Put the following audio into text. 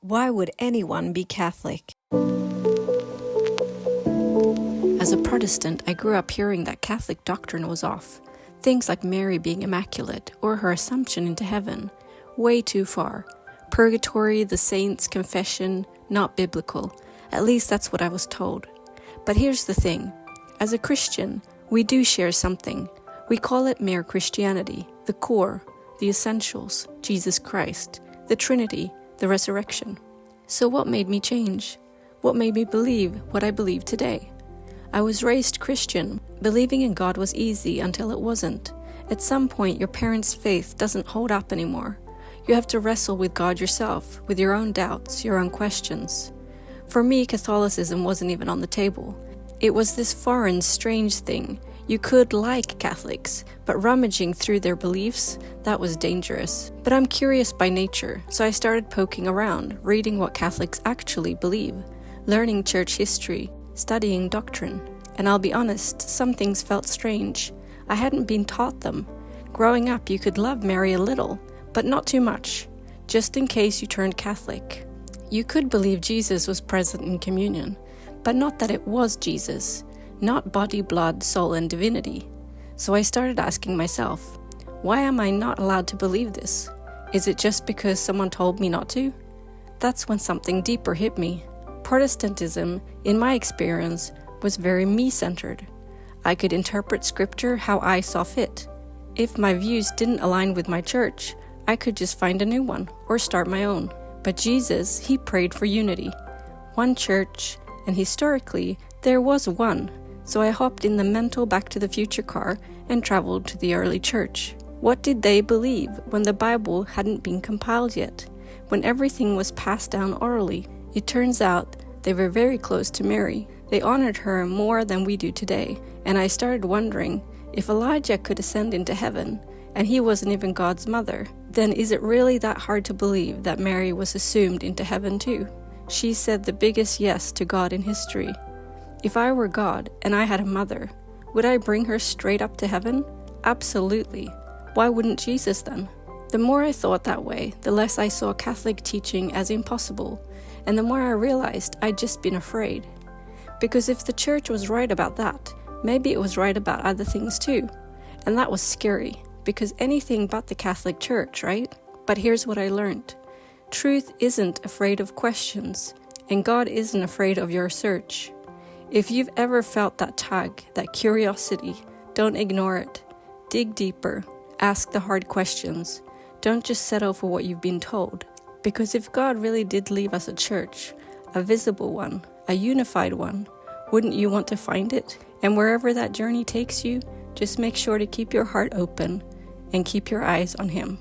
Why would anyone be Catholic? As a Protestant, I grew up hearing that Catholic doctrine was off. Things like Mary being immaculate or her assumption into heaven. Way too far. Purgatory, the saints, confession, not biblical. At least that's what I was told. But here's the thing. As a Christian, we do share something. We call it mere Christianity, the core, the essentials, Jesus Christ, the Trinity, the resurrection. So what made me change? What made me believe what I believe today? I was raised Christian. Believing in God was easy until it wasn't. At some point, your parents' faith doesn't hold up anymore. You have to wrestle with God yourself, with your own doubts, your own questions. For me, Catholicism wasn't even on the table. It was this foreign, strange thing. You could like Catholics, but rummaging through their beliefs, that was dangerous. But I'm curious by nature, so I started poking around, reading what Catholics actually believe, learning church history, studying doctrine. And I'll be honest, some things felt strange. I hadn't been taught them. Growing up, you could love Mary a little, but not too much, just in case you turned Catholic. You could believe Jesus was present in communion, but not that it was Jesus. Not body, blood, soul, and divinity. So I started asking myself, why am I not allowed to believe this? Is it just because someone told me not to? That's when something deeper hit me. Protestantism, in my experience, was very me-centered. I could interpret scripture how I saw fit. If my views didn't align with my church, I could just find a new one or start my own. But Jesus, he prayed for unity. One church, and historically, there was one. So I hopped in the mental Back to the Future car and traveled to the early church. What did they believe when the Bible hadn't been compiled yet? When everything was passed down orally? It turns out they were very close to Mary. They honored her more than we do today. And I started wondering, if Elijah could ascend into heaven, and he wasn't even God's mother, then is it really that hard to believe that Mary was assumed into heaven too? She said the biggest yes to God in history. If I were God and I had a mother, would I bring her straight up to heaven? Absolutely. Why wouldn't Jesus then? The more I thought that way, the less I saw Catholic teaching as impossible, and the more I realized I'd just been afraid. Because if the church was right about that, maybe it was right about other things too. And that was scary, because anything but the Catholic Church, right? But here's what I learned. Truth isn't afraid of questions, and God isn't afraid of your search. If you've ever felt that tug, that curiosity, don't ignore it. Dig deeper. Ask the hard questions. Don't just settle for what you've been told. Because if God really did leave us a church, a visible one, a unified one, wouldn't you want to find it? And wherever that journey takes you, just make sure to keep your heart open and keep your eyes on Him.